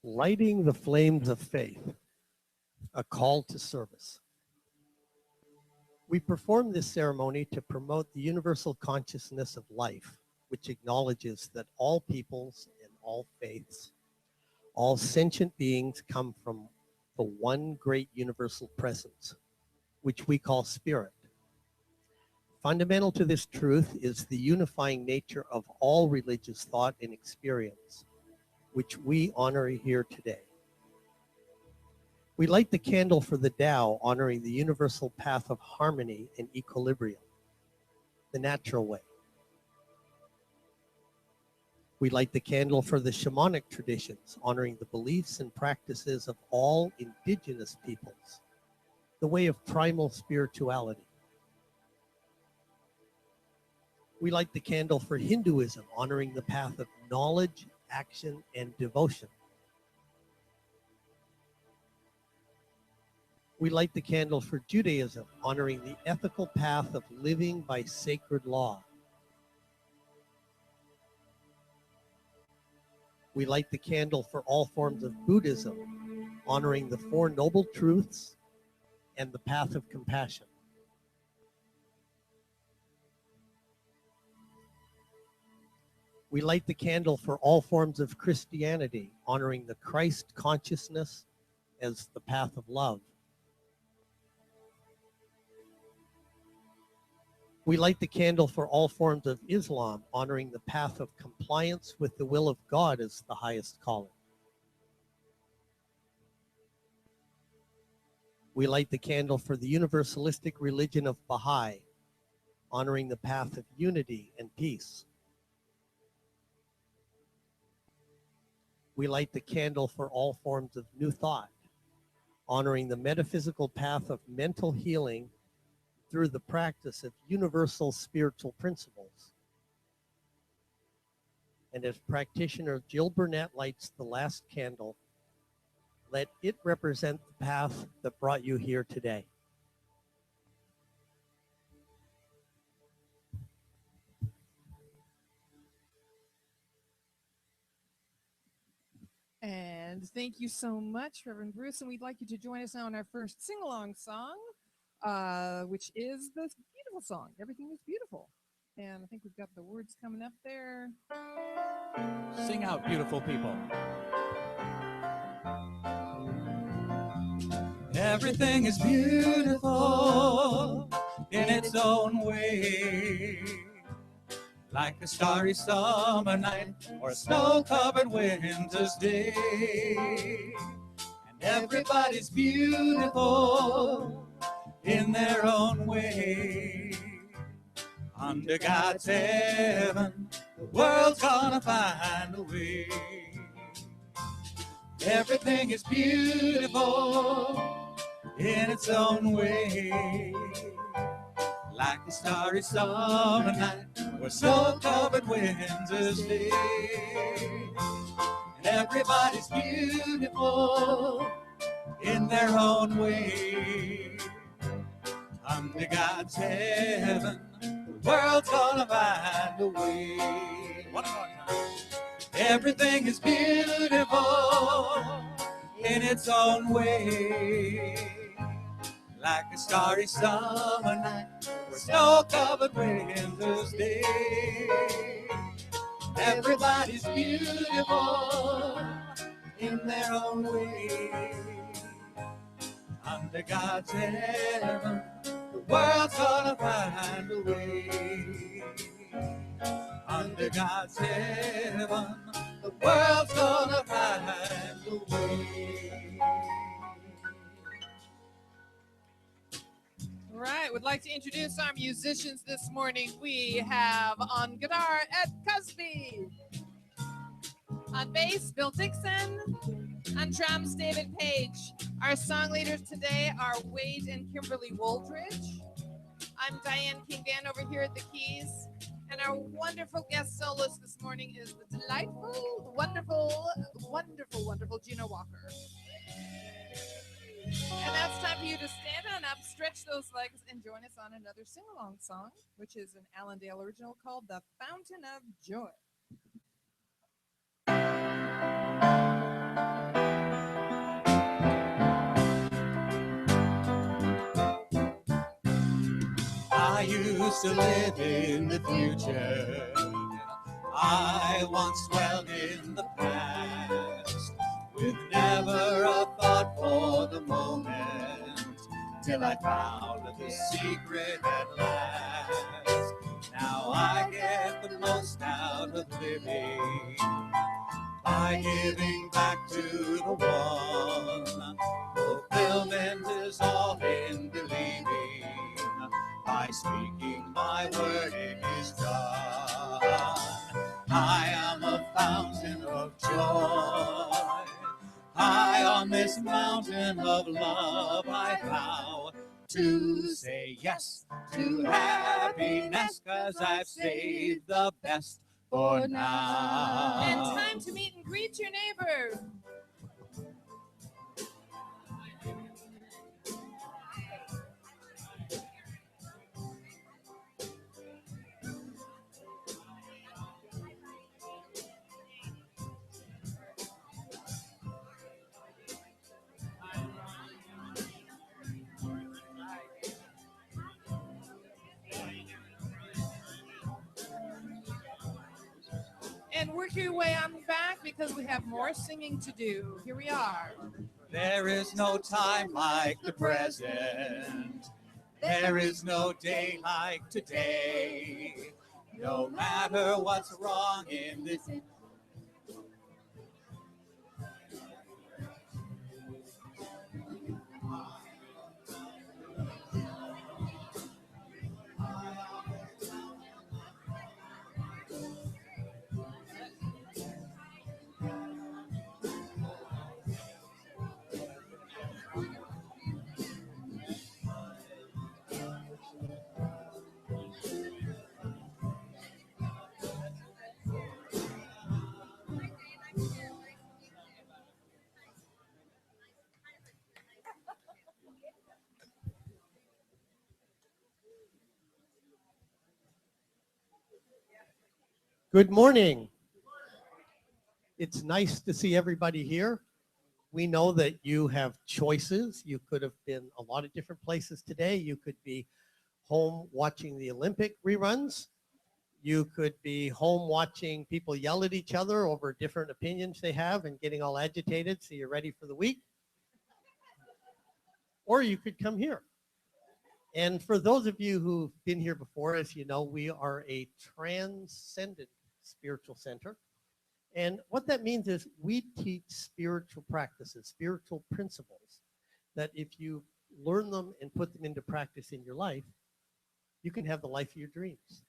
Lighting the flames of faith, a call to service. We perform this ceremony to promote the universal consciousness of life, which acknowledges that all peoples and all faiths, all sentient beings come from the one great universal presence, which we call spirit. Fundamental to this truth is the unifying nature of all religious thought and experience, which we honor here today. We light the candle for the Tao, honoring the universal path of harmony and equilibrium, the natural way. We light the candle for the shamanic traditions, honoring the beliefs and practices of all indigenous peoples, the way of primal spirituality. We light the candle for Hinduism, honoring the path of knowledge, action, and devotion. We light the candle for Judaism, honoring the ethical path of living by sacred law. We light the candle for all forms of Buddhism, honoring the Four Noble Truths and the path of compassion. We light the candle for all forms of Christianity, honoring the Christ consciousness as the path of love. We light the candle for all forms of Islam, honoring the path of compliance with the will of God as the highest calling. We light the candle for the universalistic religion of Baha'i, honoring the path of unity and peace. We light the candle for all forms of New Thought, honoring the metaphysical path of mental healing through the practice of universal spiritual principles. And as practitioner Jill Burnett lights the last candle, let it represent the path that brought you here today. And thank you so much, Reverend Bruce. And we'd like you to join us now in our first sing-along song, which is this beautiful song, Everything is Beautiful. And I think we've got the words coming up there. Sing out, beautiful people. Everything is beautiful in its own way, like a starry summer night or a snow-covered winter's day. And everybody's beautiful in their own way. Under God's heaven, the world's gonna find a way. Everything is beautiful in its own way, like a starry summer night or snow-covered winter's day. And everybody's beautiful in their own way. Under God's heaven, the world's gonna find a way. One more time. Everything is beautiful in its own way, like a starry summer night or snow-covered winter's day. Everybody's beautiful in their own way. Under God's heaven, the world's gonna find a way. Under God's heaven, the world's gonna find a way. All right, would like to introduce our musicians this morning. We have on guitar, Ed Cusby. On bass, Bill Dixon. On drums, David Page. Our song leaders today are Wade and Kimberly Woldridge. I'm Diane King Dan over here at the keys. And our wonderful guest soloist this morning is the delightful, wonderful Gina Walker. And that's time for you to stand on up, stretch those legs, and join us on another sing-along song, which is an Allendale original called The Fountain of Joy. choose to live in the future. I once dwelled in the past with never a thought for the moment, till I found the secret at last. Now I get the most out of living by giving back to the one. Fulfillment is all in believing. By speaking my word, it is done. I am a fountain of joy. High on this mountain of love, I vow to say yes to happiness, 'cause I've saved the best for now. And time to meet and greet your neighbor. And work your way on back because we have more singing to do. Here we are. There is no time like the present. There is no day like today. No matter what's wrong in this. Good morning. It's nice to see everybody here. We know that you have choices. You could have been a lot of different places today. You could be home watching the Olympic reruns. You could be home watching people yell at each other over different opinions they have and getting all agitated so you're ready for the week. Or you could come here. And for those of you who've been here before, as you know, we are a transcendent spiritual center. And what that means is we teach spiritual practices, spiritual principles, that if you learn them and put them into practice in your life, you can have the life of your dreams.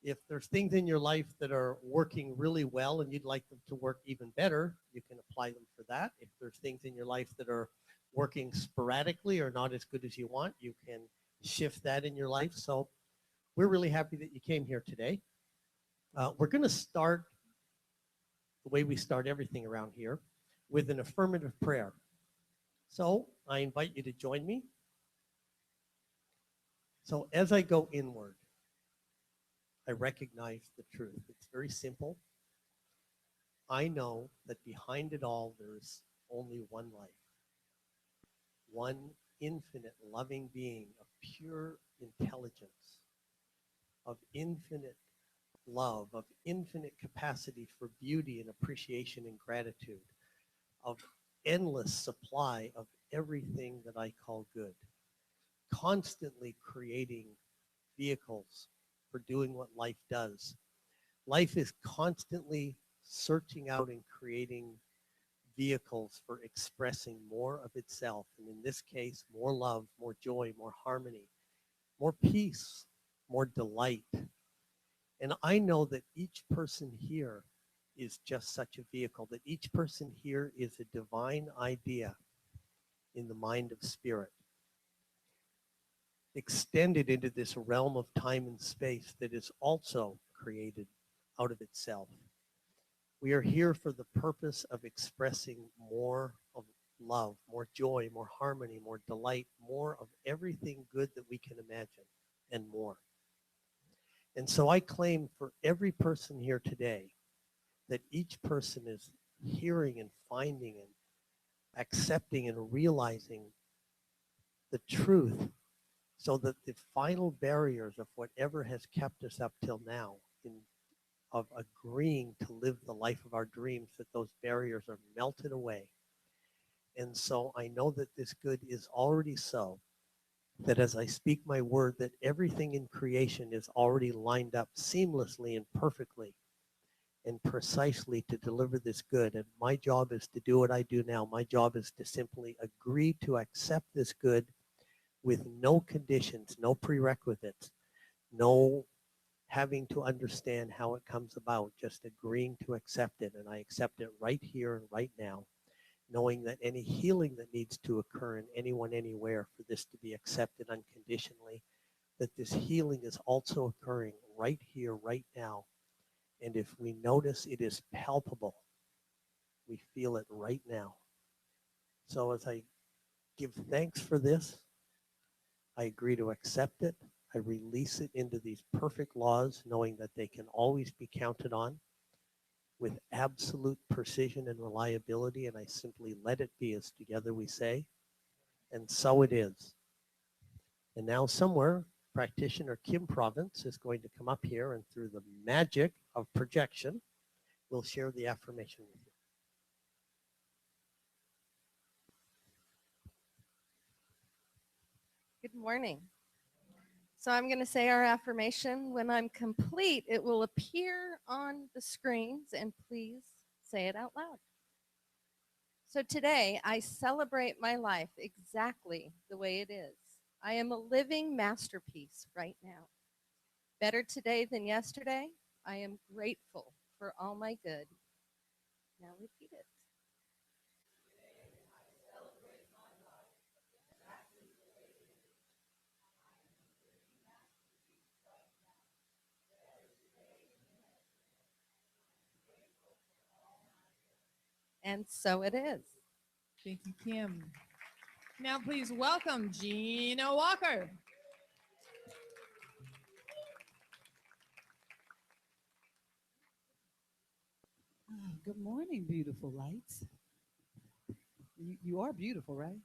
If there's things in your life that are working really well and you'd like them to work even better, you can apply them for that. If there's things in your life that are working sporadically or not as good as you want, you can shift that in your life. So we're really happy that you came here today. We're going to start the way we start everything around here with an affirmative prayer. So I invite you to join me. So as I go inward, I recognize the truth. It's very simple. I know that behind it all, there's only one life, one infinite loving being of pure intelligence, of infinite love, of infinite capacity for beauty and appreciation and gratitude, of endless supply of everything that I call good, constantly creating vehicles for doing what life does. Life is constantly searching out and creating vehicles for expressing more of itself, and in this case, more love, more joy, more harmony, more peace, more delight. And I know that each person here is just such a vehicle, that each person here is a divine idea in the mind of spirit, extended into this realm of time and space that is also created out of itself. We are here for the purpose of expressing more of love, more joy, more harmony, more delight, more of everything good that we can imagine, and more. And so I claim for every person here today that each person is hearing and finding and accepting and realizing the truth so that the final barriers of whatever has kept us up till now of agreeing to live the life of our dreams, that those barriers are melted away. And so I know that this good is already so, that as I speak my word, that everything in creation is already lined up seamlessly and perfectly and precisely to deliver this good. And my job is to do what I do now. My job is to simply agree to accept this good with no conditions, no prerequisites, no having to understand how it comes about, just agreeing to accept it. And I accept it right here and right now, knowing that any healing that needs to occur in anyone, anywhere, for this to be accepted unconditionally, that this healing is also occurring right here, right now. And if we notice it is palpable, we feel it right now. So as I give thanks for this, I agree to accept it. I release it into these perfect laws, knowing that they can always be counted on with absolute precision and reliability. And I simply let it be, as together we say, and so it is. And now somewhere, practitioner Kim Province is going to come up here, and through the magic of projection, we'll share the affirmation with you. Good morning. So I'm going to say our affirmation. When I'm complete, it will appear on the screens, and please say it out loud. So today, I celebrate my life exactly the way it is. I am a living masterpiece right now. Better today than yesterday. I am grateful for all my good. Now repeat it. And so it is. Thank you, Kim. Now please welcome Gina Walker. Good morning, beautiful lights. You are beautiful, right?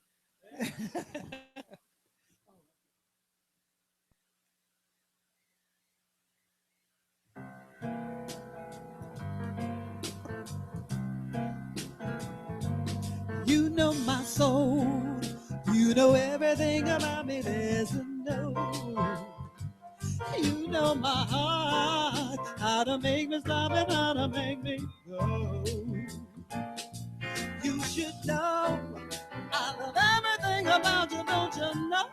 You know my soul. You know everything about me there's to know. You know my heart, how to make me stop and how to make me go. You should know I love everything about you, don't you know?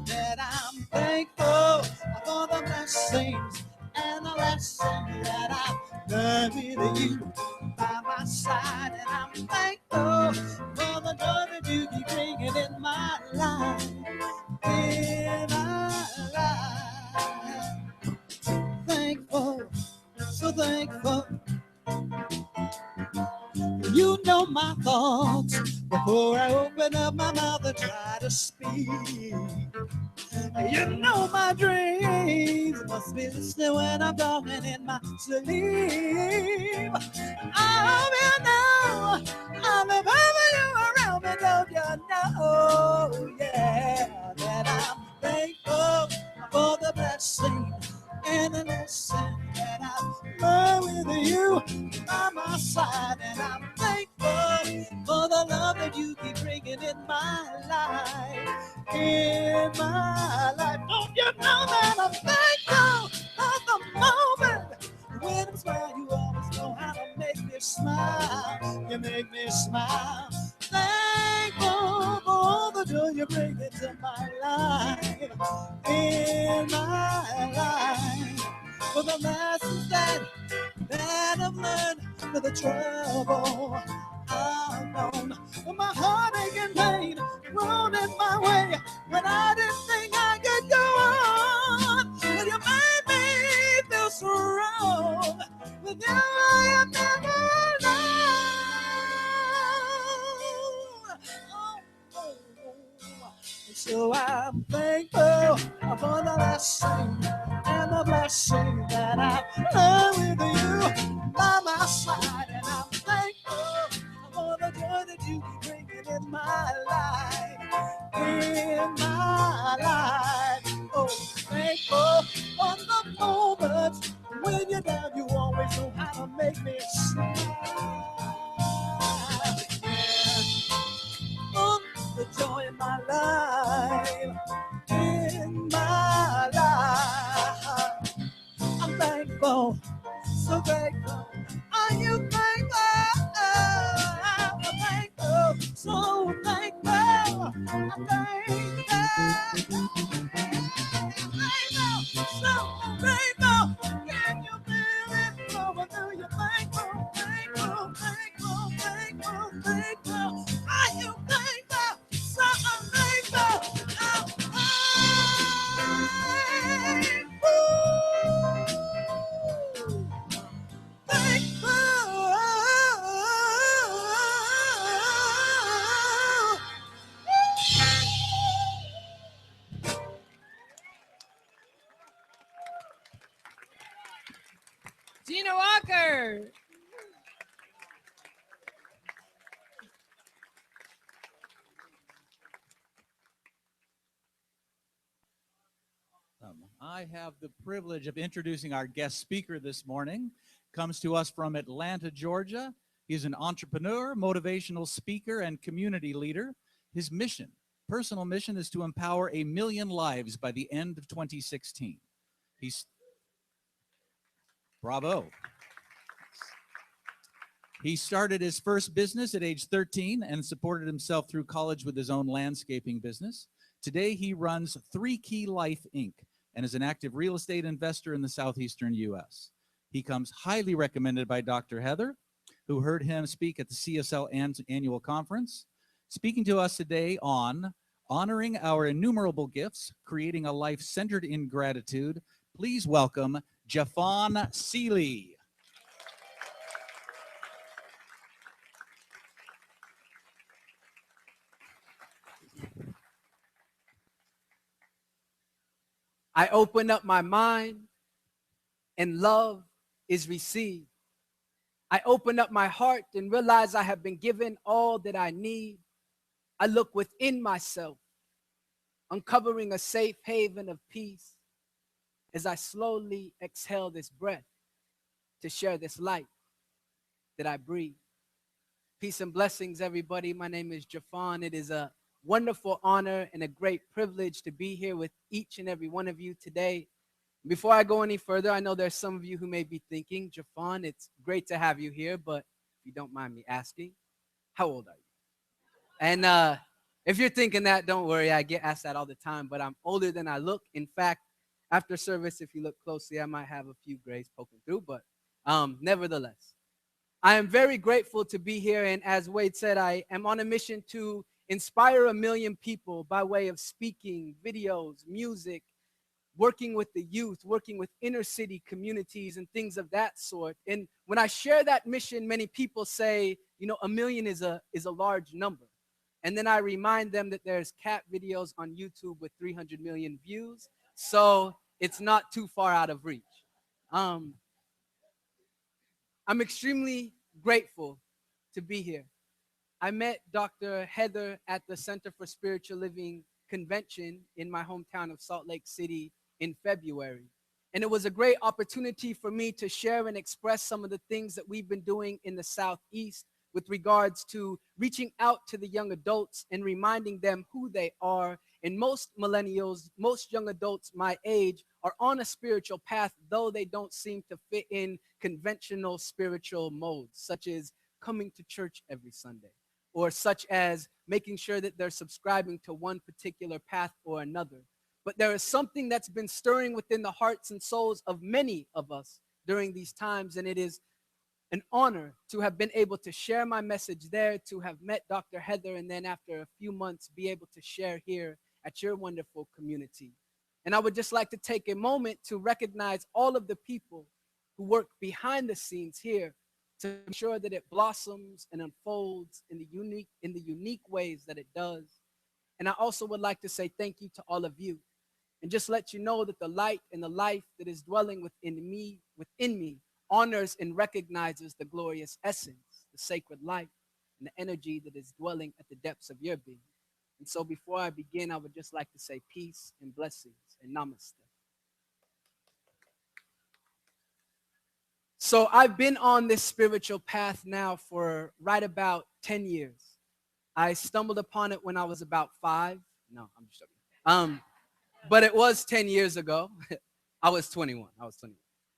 That I'm thankful for the blessings and the lessons that I've learned with you by my side. And I'm thankful for the joy that you keep bringing in my life. In my life. Thankful, so thankful. You know my thoughts before I open up my mouth and try to speak. You know my dreams must be listening when I'm talking in my sleep. Oh, you know I'm having you around me, don't you know? Yeah, that I'm thankful for the blessing and the lesson that I've learned with you by my side. And I'm thankful for the love that you keep bringing in my life. In my life, don't you know that I'm thankful for the moment when I'm smiling? You always know how to make me smile. You make me smile. Thankful for all the joy you bring into my life. In my life, for the lessons that I've learned, for the trouble I've known, for my heartache and pain thrown in my way when I didn't think I could go on. But you made me feel so wrong. With you I am never alone. Oh. So I'm thankful for the lesson and the blessing that I've learned with you by my side. And I'm thankful for the joy that you keep bringing in my life. In my down, you always know how to make me smile. Yeah. The joy in my life, in my life. I'm thankful, so grateful. Are you thankful? I'm thankful, so thankful. I'm thankful, so grateful. Can you feel it flowing through you? Thankful, thankful, thankful, thankful, thankful. Are you thankful? So thankful. Gina Walker. I have the privilege of introducing our guest speaker this morning. Comes to us from Atlanta, Georgia. He's an entrepreneur, motivational speaker, and community leader. His personal mission, is to empower 1 million lives by the end of 2016. Bravo. He started his first business at age 13 and supported himself through college with his own landscaping business. Today, he runs 3 Key Life, Inc., and is an active real estate investor in the southeastern U.S. He comes highly recommended by Dr. Heather, who heard him speak at the CSL annual conference. Speaking to us today on honoring our innumerable gifts, creating a life centered in gratitude, please welcome Jafon Seeley. I open up my mind and love is received. I open up my heart and realize I have been given all that I need. I look within myself, uncovering a safe haven of peace as I slowly exhale this breath to share this light that I breathe. Peace and blessings, everybody. My name is Jafon. It is a wonderful honor and a great privilege to be here with each and every one of you today. Before I go any further, I know there's some of you who may be thinking, Jafon, it's great to have you here, but if you don't mind me asking, how old are you? And if you're thinking that, don't worry, I get asked that all the time, but I'm older than I look. In fact, after service, if you look closely, I might have a few grays poking through, but nevertheless, I am very grateful to be here, and as Wade said, I am on a mission to inspire 1 million people by way of speaking, videos, music, working with the youth, working with inner city communities and things of that sort. And when I share that mission, many people say, you know, 1 million is a large number. And then I remind them that there's cat videos on YouTube with 300 million views. So it's not too far out of reach. I'm extremely grateful to be here. I met Dr. Heather at the Center for Spiritual Living convention in my hometown of Salt Lake City in February. And it was a great opportunity for me to share and express some of the things that we've been doing in the Southeast with regards to reaching out to the young adults and reminding them who they are. And most millennials, most young adults my age are on a spiritual path, though they don't seem to fit in conventional spiritual modes, such as coming to church every Sunday, or such as making sure that they're subscribing to one particular path or another. But there is something that's been stirring within the hearts and souls of many of us during these times, and it is an honor to have been able to share my message there, to have met Dr. Heather, and then after a few months be able to share here at your wonderful community. And I would just like to take a moment to recognize all of the people who work behind the scenes here to ensure that it blossoms and unfolds in the unique ways that it does. And I also would like to say thank you to all of you, and just let you know that the light and the life that is dwelling within me honors and recognizes the glorious essence, the sacred light, and the energy that is dwelling at the depths of your being. And so before I begin, I would just like to say peace and blessings and namaste. So I've been on this spiritual path now for right about 10 years. I stumbled upon it when I was about 5. No, I'm just joking. But it was 10 years ago. I was 21.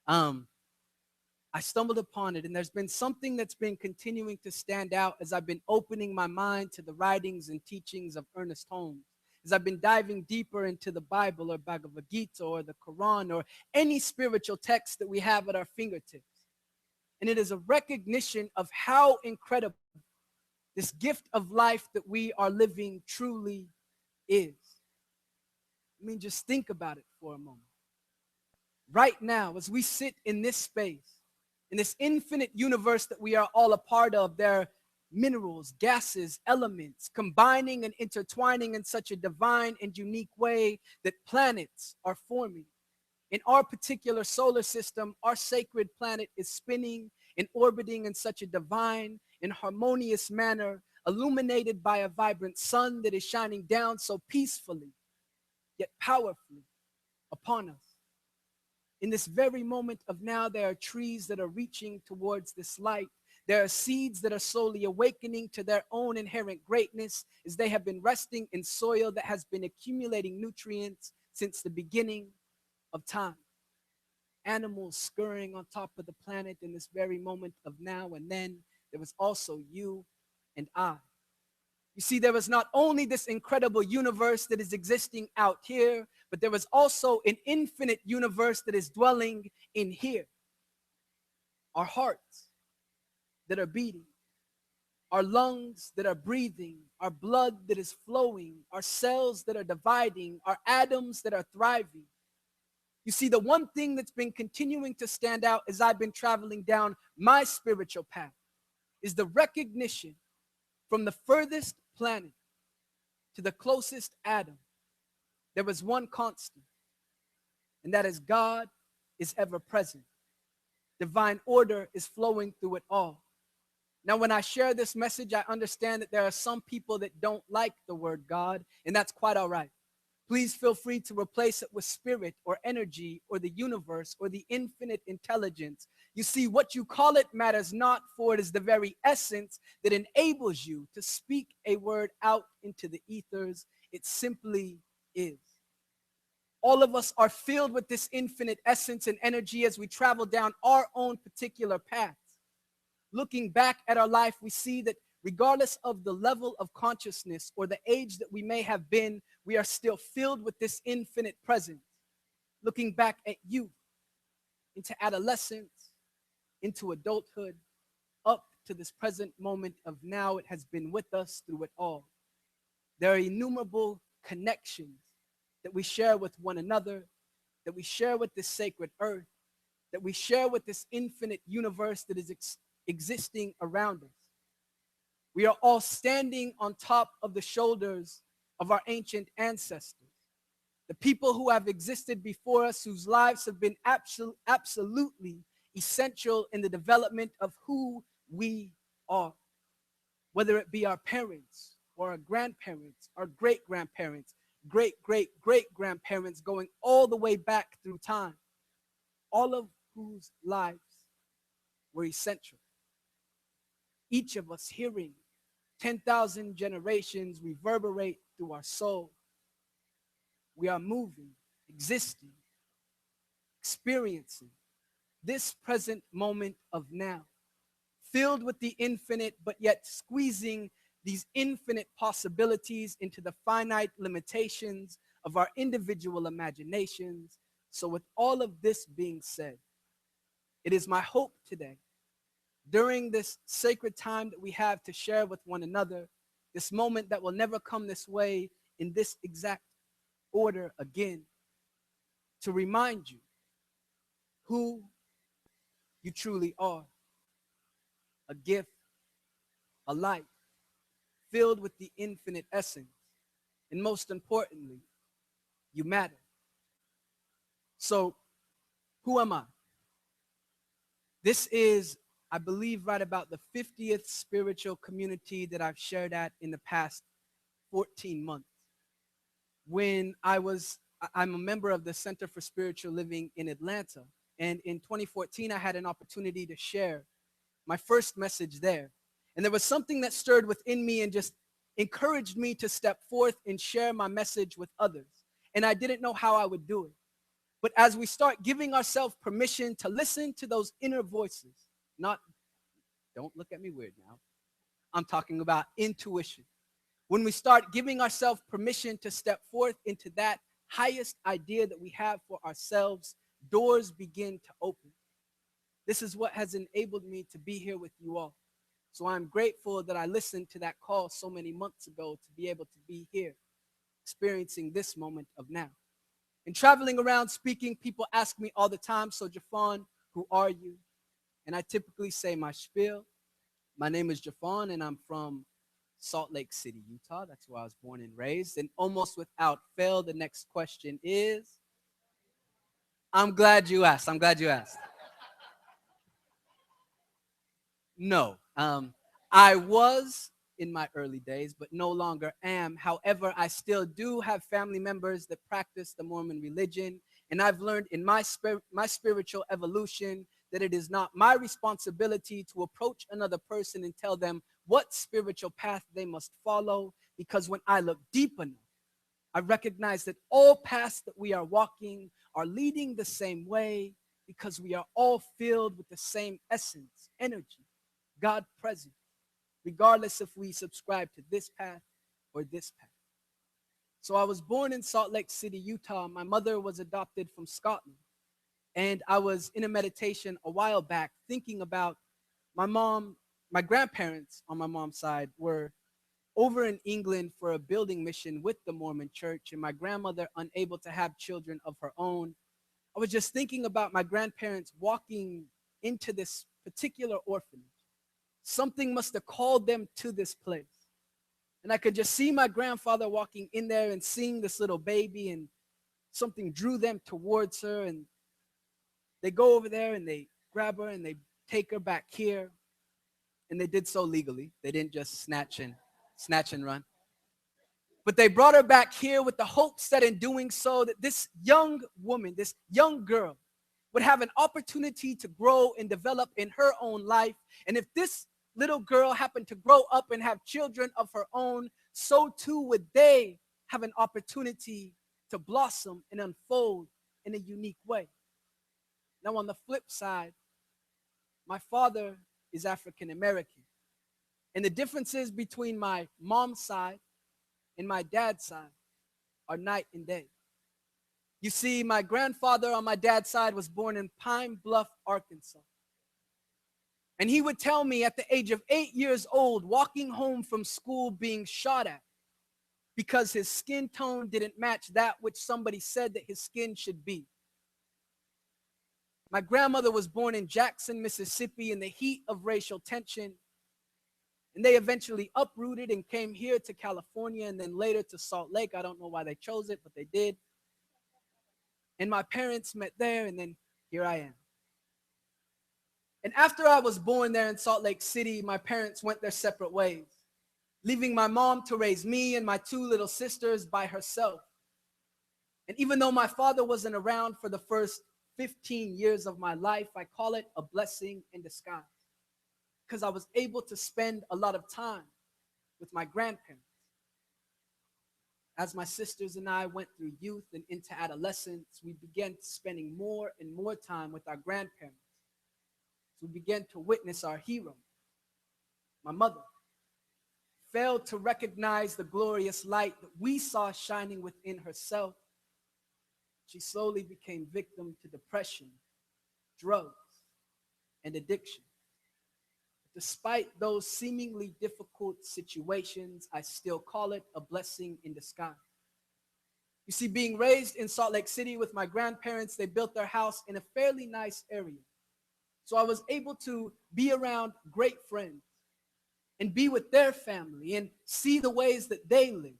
I stumbled upon it, and there's been something that's been continuing to stand out as I've been opening my mind to the writings and teachings of Ernest Holmes. As I've been diving deeper into the Bible or Bhagavad Gita or the Quran or any spiritual text that we have at our fingertips. And it is a recognition of how incredible this gift of life that we are living truly is. I mean, just think about it for a moment. Right now, as we sit in this space, in this infinite universe that we are all a part of, there are minerals, gases, elements combining and intertwining in such a divine and unique way that planets are forming. In our particular solar system, our sacred planet is spinning and orbiting in such a divine and harmonious manner, illuminated by a vibrant sun that is shining down so peacefully, yet powerfully upon us. In this very moment of now, there are trees that are reaching towards this light. There are seeds that are slowly awakening to their own inherent greatness as they have been resting in soil that has been accumulating nutrients since the beginning of time. Animals scurrying on top of the planet in this very moment of now, and then there was also you and I. You see, there was not only this incredible universe that is existing out here, but there was also an infinite universe that is dwelling in here. Our hearts that are beating, our lungs that are breathing, our blood that is flowing, our cells that are dividing, our atoms that are thriving. You see, the one thing that's been continuing to stand out as I've been traveling down my spiritual path is the recognition from the furthest planet to the closest atom, there was one constant, and that is God is ever present. Divine order is flowing through it all. Now, when I share this message, I understand that there are some people that don't like the word God, and that's quite all right. Please feel free to replace it with spirit or energy or the universe or the infinite intelligence. You see, what you call it matters not, for it is the very essence that enables you to speak a word out into the ethers. It simply is. All of us are filled with this infinite essence and energy as we travel down our own particular paths. Looking back at our life, we see that regardless of the level of consciousness or the age that we may have been, we are still filled with this infinite presence. Looking back at youth, into adolescence, into adulthood, up to this present moment of now, it has been with us through it all. There are innumerable connections that we share with one another, that we share with this sacred earth, that we share with this infinite universe that is existing around us. We are all standing on top of the shoulders of our ancient ancestors, the people who have existed before us, whose lives have been absolutely essential in the development of who we are, whether it be our parents or our grandparents, our great-grandparents, great-great-great-grandparents, going all the way back through time, all of whose lives were essential. Each of us hearing 10,000 generations reverberate through our soul. We are moving, existing, experiencing this present moment of now, filled with the infinite, but yet squeezing these infinite possibilities into the finite limitations of our individual imaginations. So with all of this being said, it is my hope today, during this sacred time that we have to share with one another, this moment that will never come this way in this exact order again, to remind you who you truly are. A gift, a light, filled with the infinite essence. And most importantly, you matter. So, who am I? This is, I believe, right about the 50th spiritual community that I've shared at in the past 14 months. When I'm a member of the Center for Spiritual Living in Atlanta, And in 2014, I had an opportunity to share my first message there. And there was something that stirred within me and just encouraged me to step forth and share my message with others. And I didn't know how I would do it. But as we start giving ourselves permission to listen to those inner voices, not, don't look at me weird now, I'm talking about intuition. When we start giving ourselves permission to step forth into that highest idea that we have for ourselves, doors begin to open. This is what has enabled me to be here with you all. So I'm grateful that I listened to that call so many months ago to be able to be here, experiencing this moment of now. And traveling around speaking, people ask me all the time, so Jafon, who are you? And I typically say my spiel. My name is Jafon, and I'm from Salt Lake City, Utah. That's where I was born and raised. And almost without fail, the next question is, I'm glad you asked. I'm glad you asked. No. I was in my early days, but no longer am. However, I still do have family members that practice the Mormon religion. And I've learned in my spiritual evolution that it is not my responsibility to approach another person and tell them what spiritual path they must follow. Because when I look deep enough, I recognize that all paths that we are walking are leading the same way, because we are all filled with the same essence, energy, God present, regardless if we subscribe to this path or this path. So I was born in Salt Lake City, Utah. My mother was adopted from Scotland. And I was in a meditation a while back thinking about my grandparents on my mom's side were over in England for a building mission with the Mormon church, and my grandmother unable to have children of her own. I was just thinking about my grandparents walking into this particular orphanage. Something must have called them to this place. And I could just see my grandfather walking in there and seeing this little baby, and something drew them towards her, and they go over there and they grab her and they take her back here. And they did so legally. They didn't just snatch and run. But they brought her back here with the hopes that in doing so, that this young woman, this young girl, would have an opportunity to grow and develop in her own life. And if this little girl happened to grow up and have children of her own, so too would they have an opportunity to blossom and unfold in a unique way. Now, on the flip side, my father is African American. And the differences between my mom's side and my dad's side are night and day. You see, my grandfather on my dad's side was born in Pine Bluff, Arkansas. And he would tell me at the age of 8 years old, walking home from school being shot at because his skin tone didn't match that which somebody said that his skin should be. My grandmother was born in Jackson, Mississippi in the heat of racial tension. And they eventually uprooted and came here to California and then later to Salt Lake. I don't know why they chose it, but they did. And my parents met there, and then here I am. And after I was born there in Salt Lake City, my parents went their separate ways, leaving my mom to raise me and my two little sisters by herself. And even though my father wasn't around for the first 15 years of my life, I call it a blessing in disguise, because I was able to spend a lot of time with my grandparents. As my sisters and I went through youth and into adolescence, we began spending more and more time with our grandparents. So we began to witness our hero, my mother, failed to recognize the glorious light that we saw shining within herself. She slowly became victim to depression, drugs, and addiction. Despite those seemingly difficult situations, I still call it a blessing in disguise. You see, being raised in Salt Lake City with my grandparents, they built their house in a fairly nice area. So I was able to be around great friends and be with their family and see the ways that they live.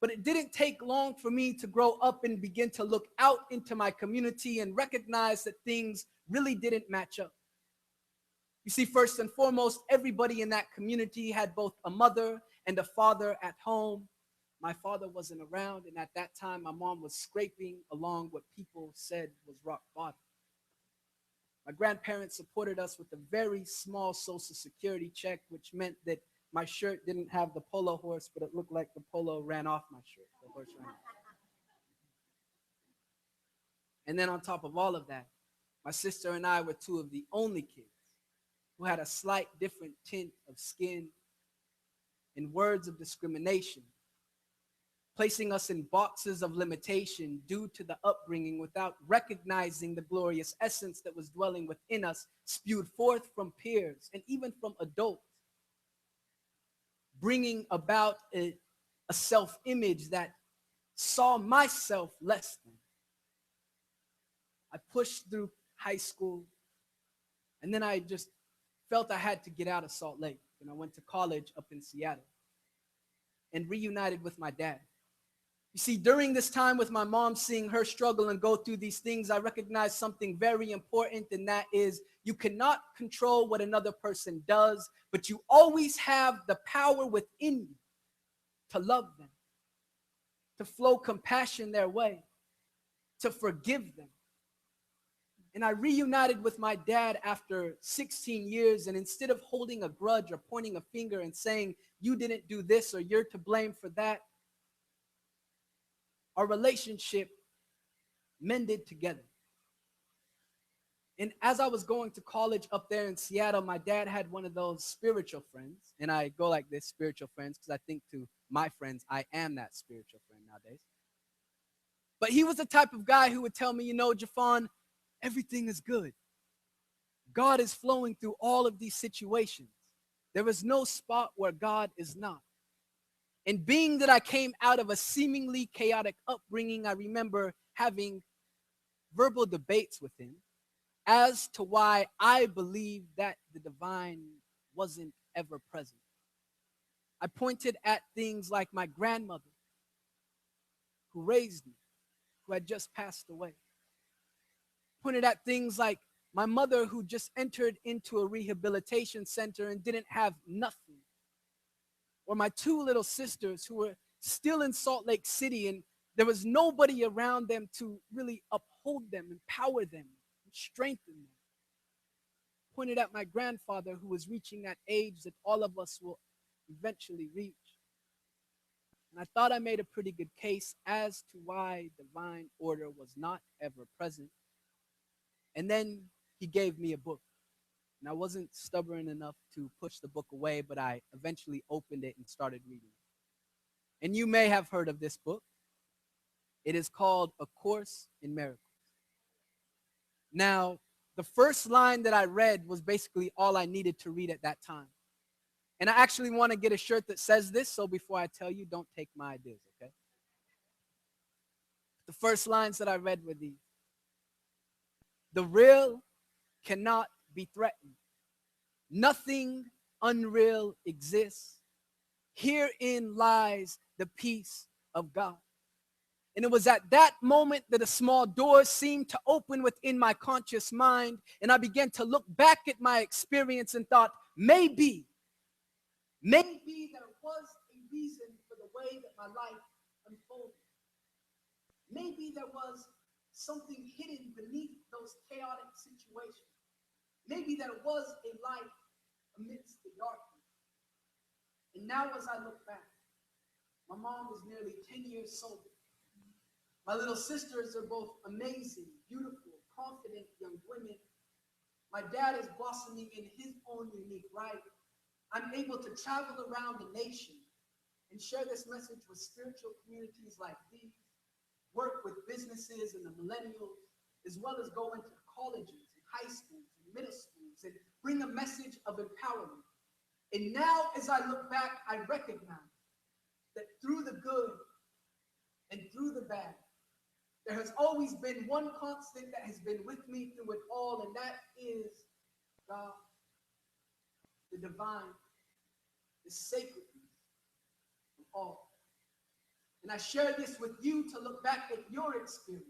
But it didn't take long for me to grow up and begin to look out into my community and recognize that things really didn't match up. You see, first and foremost, everybody in that community had both a mother and a father at home. My father wasn't around, and at that time, my mom was scraping along what people said was rock bottom. My grandparents supported us with a very small Social Security check, which meant that my shirt didn't have the polo horse, but it looked like the polo ran off my shirt. The horse ran off. And then on top of all of that, my sister and I were two of the only kids who had a slight different tint of skin and words of discrimination, placing us in boxes of limitation due to the upbringing without recognizing the glorious essence that was dwelling within us, spewed forth from peers and even from adults, bringing about a self-image that saw myself less than. I pushed through high school, and then I just felt I had to get out of Salt Lake, and I went to college up in Seattle and reunited with my dad. You see, during this time with my mom, seeing her struggle and go through these things, I recognized something very important, and that is you cannot control what another person does, but you always have the power within you to love them, to flow compassion their way, to forgive them. And I reunited with my dad after 16 years, and instead of holding a grudge or pointing a finger and saying, you didn't do this or you're to blame for that, our relationship mended together. And as I was going to college up there in Seattle, my dad had one of those spiritual friends. And I go like this, spiritual friends, because I think to my friends, I am that spiritual friend nowadays. But he was the type of guy who would tell me, you know, Jafon, everything is good. God is flowing through all of these situations. There is no spot where God is not. And being that I came out of a seemingly chaotic upbringing, I remember having verbal debates with him as to why I believed that the divine wasn't ever present. I pointed at things like my grandmother, who raised me, who had just passed away. Pointed at things like my mother, who just entered into a rehabilitation center and didn't have nothing. Or my two little sisters who were still in Salt Lake City, and there was nobody around them to really uphold them, empower them, and strengthen them. Pointed at my grandfather, who was reaching that age that all of us will eventually reach. And I thought I made a pretty good case as to why divine order was not ever present. And then he gave me a book. And I wasn't stubborn enough to push the book away, but I eventually opened it and started reading it. And you may have heard of this book. It is called A Course in Miracles. Now, the first line that I read was basically all I needed to read at that time. And I actually want to get a shirt that says this, so before I tell you, don't take my ideas, okay? The first lines that I read were these. The real cannot be threatened. Nothing unreal exists. Herein lies the peace of God. And it was at that moment that a small door seemed to open within my conscious mind, and I began to look back at my experience and thought, maybe there was a reason for the way that my life unfolded. Maybe there was something hidden beneath those chaotic situations. Maybe there was a light amidst the darkness. And now as I look back, my mom was nearly 10 years sober. My little sisters are both amazing, beautiful, confident young women. My dad is blossoming in his own unique right. I'm able to travel around the nation and share this message with spiritual communities like these, work with businesses and the millennials, as well as go into colleges and high schools and middle schools and bring a message of empowerment. And now, as I look back, I recognize that through the good and through the bad, there has always been one constant that has been with me through it all, and that is God, the divine, the sacredness of all. And I share this with you to look back at your experience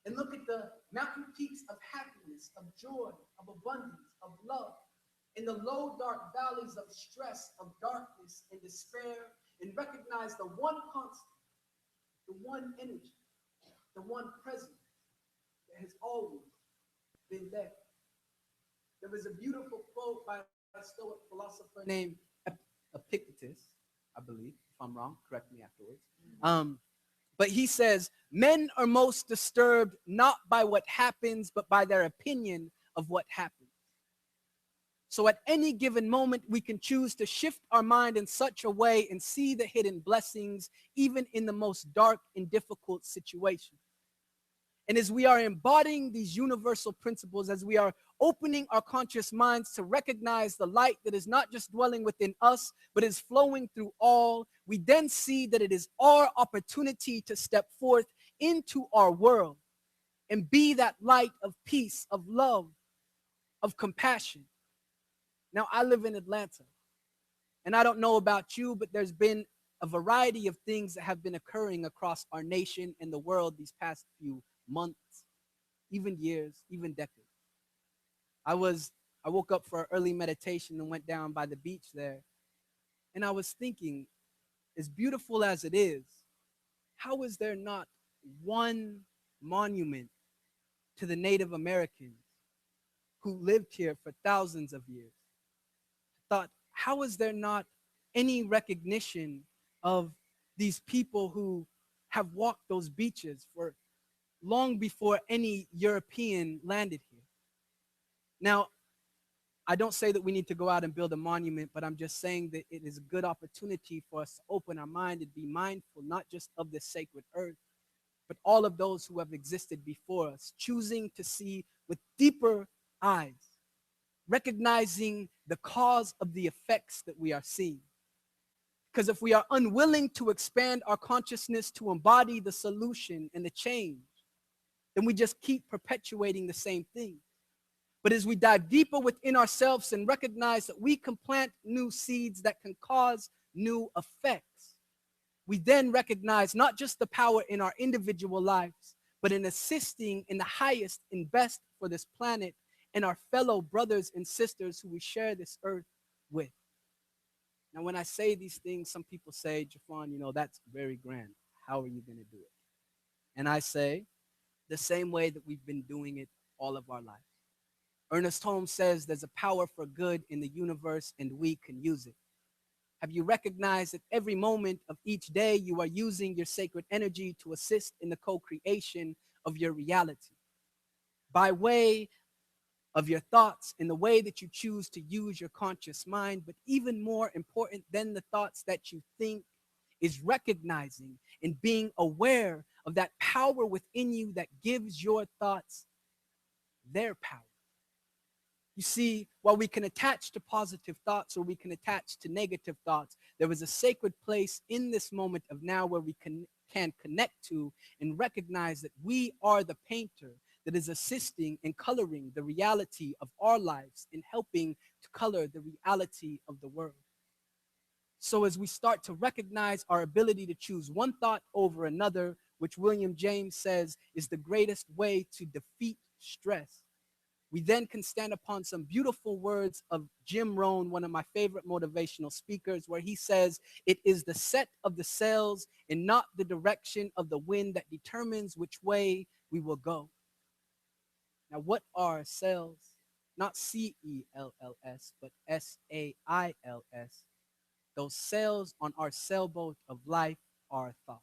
and look at the mountain peaks of happiness, of joy, of abundance, of love, in the low, dark valleys of stress, of darkness and despair, and recognize the one constant, the one energy, the one presence that has always been there. was a beautiful quote by a Stoic philosopher named Epictetus, I believe. If I'm wrong, correct me afterwards. But he says, men are most disturbed not by what happens, but by their opinion of what happens. So at any given moment, we can choose to shift our mind in such a way and see the hidden blessings, even in the most dark and difficult situations. And as we are embodying these universal principles, as we are opening our conscious minds to recognize the light that is not just dwelling within us, but is flowing through all, we then see that it is our opportunity to step forth into our world and be that light of peace, of love, of compassion. Now, I live in Atlanta, and I don't know about you, but there's been a variety of things that have been occurring across our nation and the world these past few months, even years, even decades. I woke up for early meditation and went down by the beach there, and I was thinking, as beautiful as it is, how is there not one monument to the Native Americans who lived here for thousands of years? Thought, how is there not any recognition of these people who have walked those beaches for long before any European landed here? Now, I don't say that we need to go out and build a monument, but I'm just saying that it is a good opportunity for us to open our mind and be mindful not just of this sacred earth, but all of those who have existed before us, choosing to see with deeper eyes, recognizing the cause of the effects that we are seeing. Because if we are unwilling to expand our consciousness to embody the solution and the change, then we just keep perpetuating the same thing. But as we dive deeper within ourselves and recognize that we can plant new seeds that can cause new effects, we then recognize not just the power in our individual lives, but in assisting in the highest and best for this planet and our fellow brothers and sisters who we share this earth with. Now, when I say these things, some people say, Jafon, that's very grand. How are you going to do it? And I say, the same way that we've been doing it all of our lives. Ernest Holmes says there's a power for good in the universe and we can use it. Have you recognized that every moment of each day you are using your sacred energy to assist in the co-creation of your reality? By way of your thoughts and the way that you choose to use your conscious mind, but even more important than the thoughts that you think is recognizing and being aware of that power within you that gives your thoughts their power. You see, while we can attach to positive thoughts or we can attach to negative thoughts, there is a sacred place in this moment of now where we can connect to and recognize that we are the painter that is assisting in coloring the reality of our lives and helping to color the reality of the world. So as we start to recognize our ability to choose one thought over another, which William James says is the greatest way to defeat stress, we then can stand upon some beautiful words of Jim Rohn, one of my favorite motivational speakers, where he says, it is the set of the sails and not the direction of the wind that determines which way we will go. Now, what are sails? Not C-E-L-L-S, but S-A-I-L-S. Those sails on our sailboat of life are thoughts.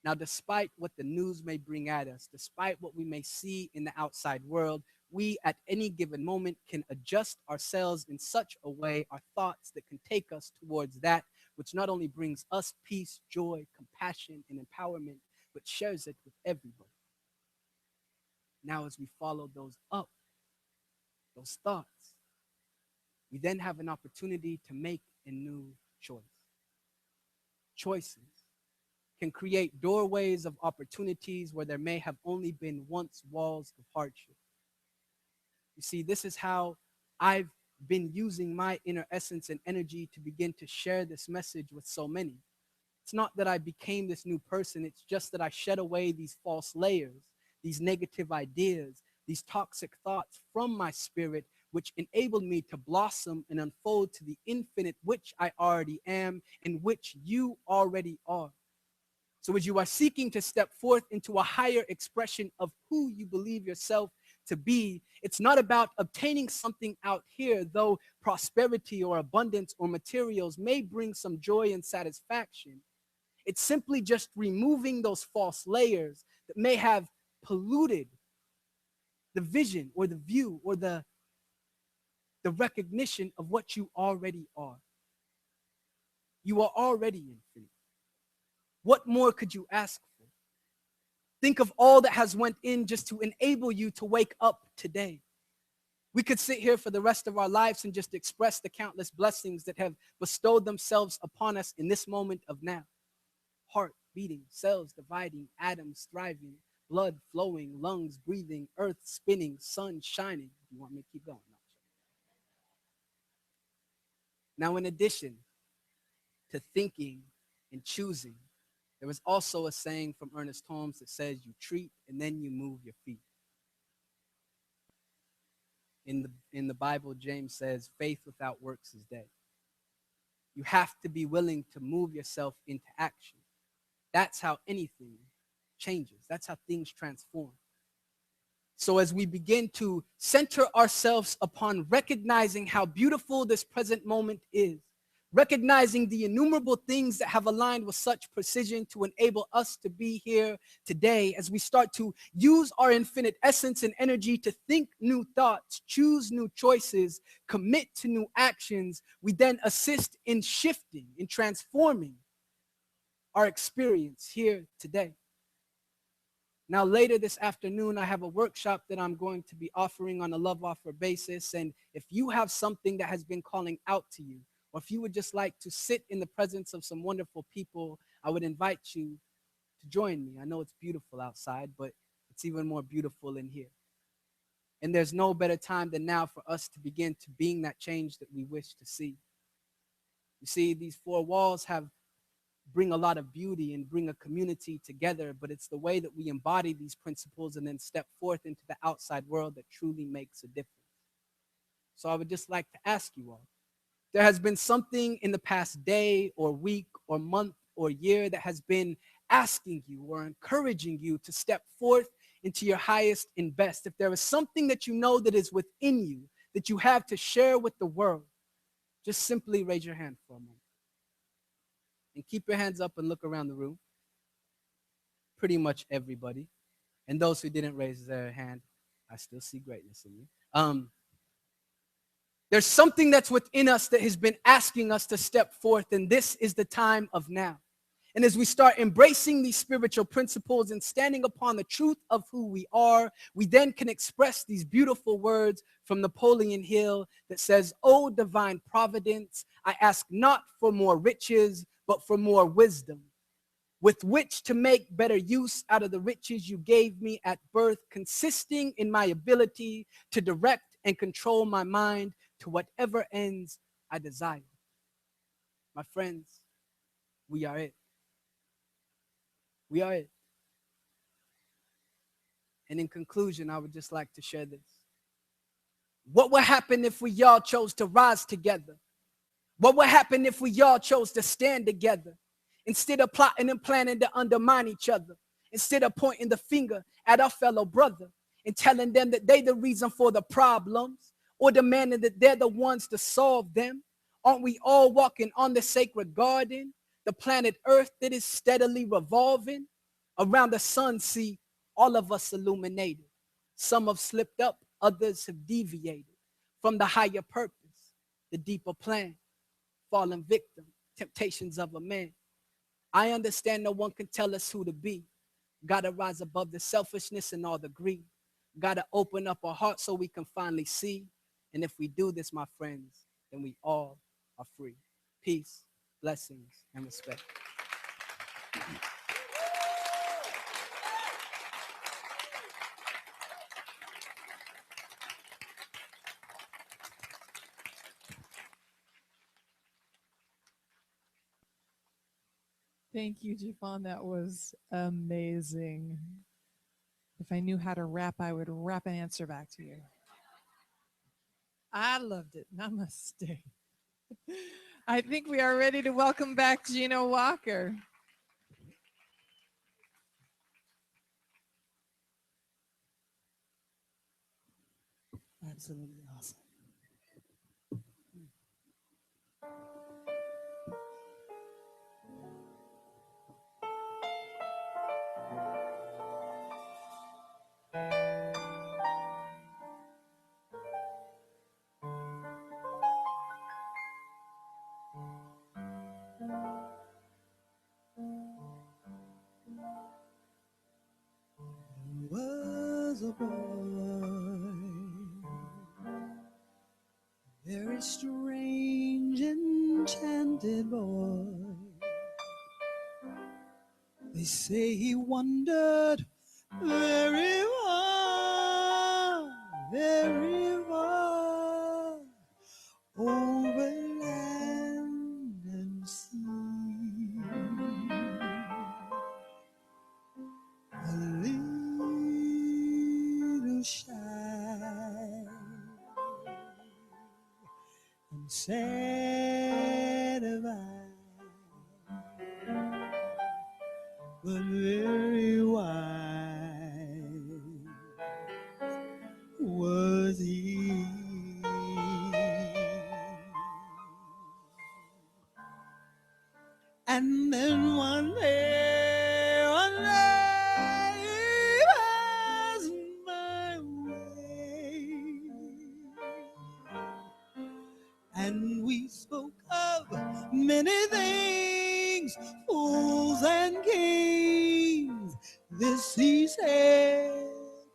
Now, despite what the news may bring at us, despite what we may see in the outside world, we at any given moment can adjust ourselves in such a way, our thoughts, that can take us towards that which not only brings us peace, joy, compassion, and empowerment, but shares it with everybody. Now, as we follow those up, those thoughts, we then have an opportunity to make a new choice. Choices can create doorways of opportunities where there may have only been once walls of hardship. You see, this is how I've been using my inner essence and energy to begin to share this message with so many. It's not that I became this new person. It's just that I shed away these false layers, these negative ideas, these toxic thoughts from my spirit, which enabled me to blossom and unfold to the infinite, which I already am and which you already are. So as you are seeking to step forth into a higher expression of who you believe yourself to be. It's not about obtaining something out here, though prosperity or abundance or materials may bring some joy and satisfaction. It's simply just removing those false layers that may have polluted the vision or the view or the recognition of what you already are. You are already infinite. What more could you ask for? Think of all that has went in just to enable you to wake up today. We could sit here for the rest of our lives and just express the countless blessings that have bestowed themselves upon us in this moment of now. Heart beating, cells dividing, atoms thriving, blood flowing, lungs breathing, earth spinning, sun shining. You want me to keep going? Now, in addition to thinking and choosing, there was also a saying from Ernest Holmes that says, you treat and then you move your feet. In the Bible, James says, faith without works is dead. You have to be willing to move yourself into action. That's how anything changes. That's how things transform. So as we begin to center ourselves upon recognizing how beautiful this present moment is, recognizing the innumerable things that have aligned with such precision to enable us to be here today, as we start to use our infinite essence and energy to think new thoughts, choose new choices, commit to new actions, we then assist in shifting, in transforming our experience here today. Now, later this afternoon, I have a workshop that I'm going to be offering on a love offer basis. And if you have something that has been calling out to you, or if you would just like to sit in the presence of some wonderful people, I would invite you to join me. I know it's beautiful outside, but it's even more beautiful in here. And there's no better time than now for us to begin to being that change that we wish to see. You see, these four walls bring a lot of beauty and bring a community together, but it's the way that we embody these principles and then step forth into the outside world that truly makes a difference. So I would just like to ask you all, there has been something in the past day or week or month or year that has been asking you or encouraging you to step forth into your highest and best. If there is something that you know that is within you that you have to share with the world, just simply raise your hand for a moment. And keep your hands up and look around the room. Pretty much everybody. And those who didn't raise their hand, I still see greatness in you. There's something that's within us that has been asking us to step forth, and this is the time of now. And as we start embracing these spiritual principles and standing upon the truth of who we are, we then can express these beautiful words from Napoleon Hill that says, "O divine providence, I ask not for more riches, but for more wisdom, with which to make better use out of the riches you gave me at birth, consisting in my ability to direct and control my mind to whatever ends I desire." My friends, we are it. We are it. And in conclusion, I would just like to share this. What would happen if we all chose to rise together? What would happen if we all chose to stand together? Instead of plotting and planning to undermine each other, instead of pointing the finger at our fellow brother and telling them that they're the reason for the problems or demanding that they're the ones to solve them, aren't we all walking on the sacred garden, the planet Earth that is steadily revolving around the sun? See, all of us illuminated. Some have slipped up, others have deviated from the higher purpose, the deeper plan, fallen victim, temptations of a man. I understand no one can tell us who to be. Gotta rise above the selfishness and all the greed. Gotta open up our hearts so we can finally see. And if we do this, my friends, then we all are free. Peace, blessings, and respect. Thank you, Javon. That was amazing. If I knew how to rap, I would rap an answer back to you. I loved it. Namaste. I think we are ready to welcome back Gina Walker. absolutely awesome. There was a boy, very strange, enchanted boy. They say he wandered very far over land and sea. A little shy and sad of eye, but very wise was he. And then one day he passed my way, and we spoke of many things, fools and kings. This he said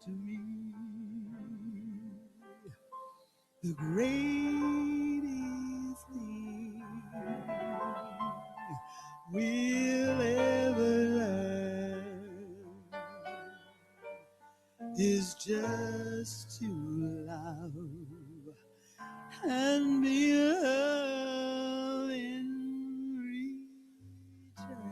to me: the greatest thing we'll ever learn is just to love and be loved in return.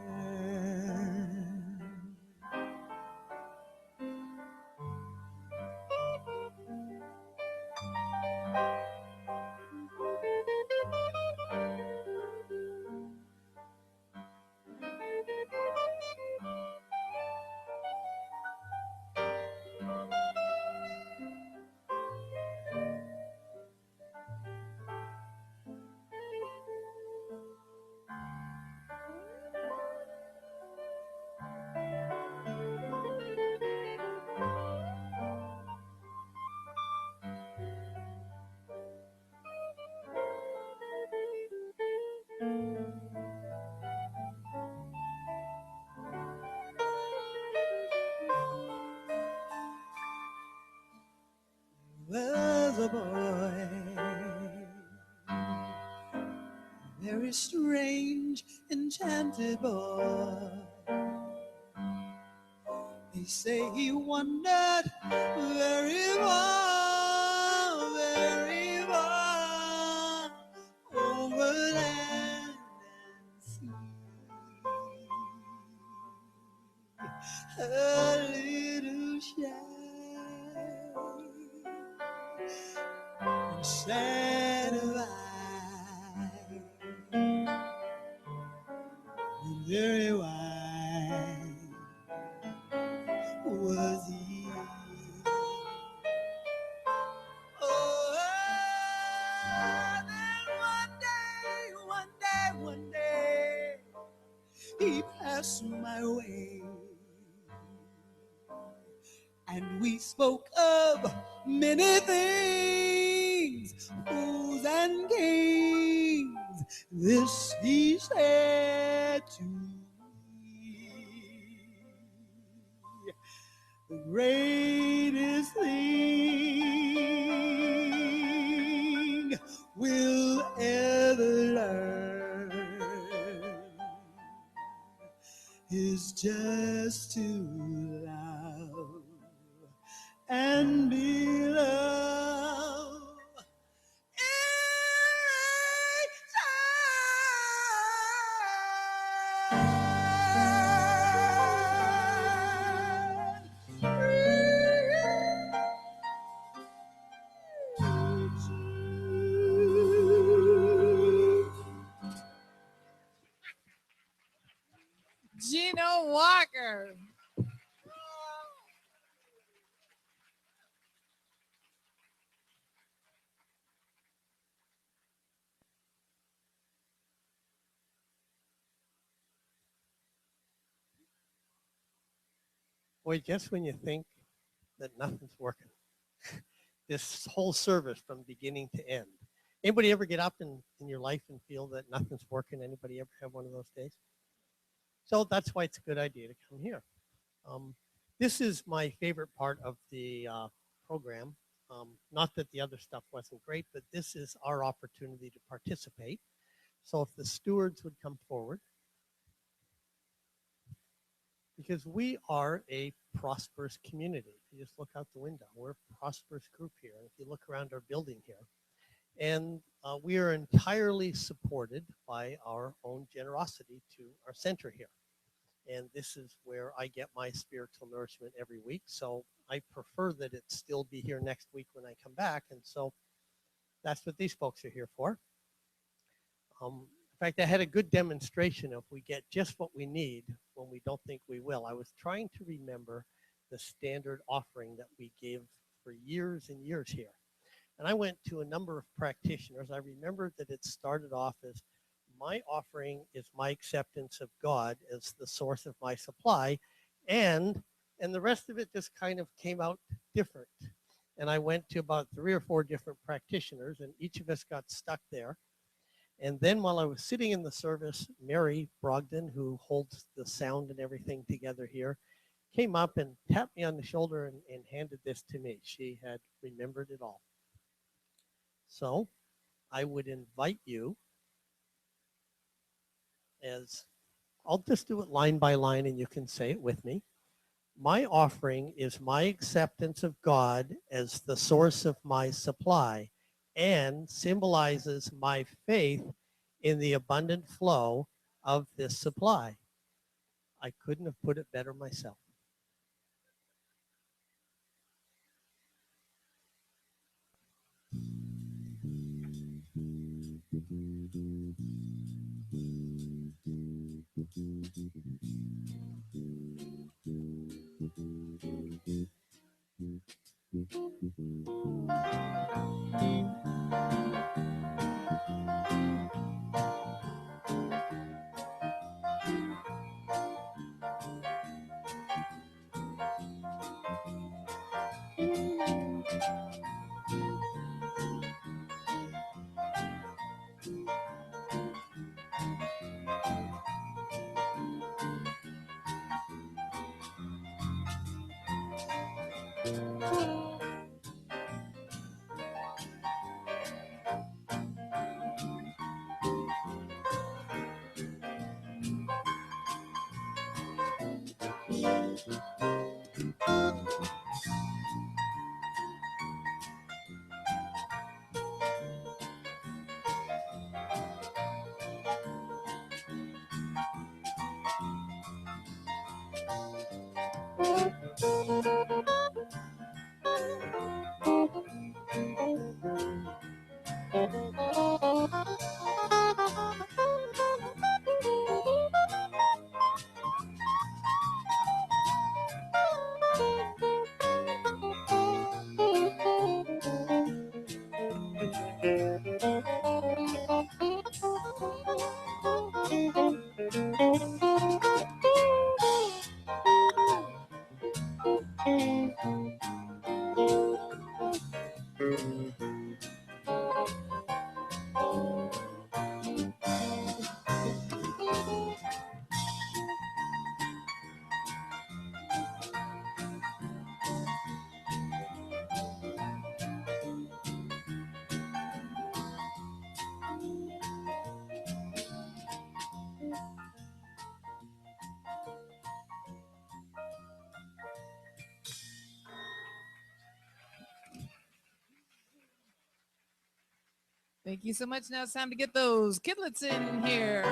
Was a boy, very strange, enchanted boy. They say he wandered very far over land and sea. A little shy and sad of eye, and very wise was he. Oh, then one day, he passed my way, and we spoke of many things, fools and kings. This he said to me: the greatest thing we'll ever learn is just to love and be loved in Gino Walker. Boy, just when you think that nothing's working, this whole service from beginning to end. Anybody ever get up in your life and feel that nothing's working? Anybody ever have one of those days? So that's why it's a good idea to come here. This is my favorite part of the program. Not that the other stuff wasn't great, but this is our opportunity to participate. So if the stewards would come forward, because we are a prosperous community. If you just look out the window, we're a prosperous group here. And if you look around our building here, and we are entirely supported by our own generosity to our center here. And this is where I get my spiritual nourishment every week. So I prefer that it still be here next week when I come back. And so that's what these folks are here for. In fact, I had a good demonstration of we get just what we need when we don't think we will. I was trying to remember the standard offering that we gave for years and years here. And I went to a number of practitioners. I remembered that it started off as, my offering is my acceptance of God as the source of my supply. And the rest of it just kind of came out different. And I went to about 3 or 4 different practitioners, and each of us got stuck there. And then while I was sitting in the service, Mary Brogdon, who holds the sound and everything together here, came up and tapped me on the shoulder and handed this to me. She had remembered it all. So I would invite you, as I'll just do it line by line and you can say it with me. My offering is my acceptance of God as the source of my supply and symbolizes my faith in the abundant flow of this supply. I couldn't have put it better myself. Thank you so much. Now it's time to get those kidlets in here.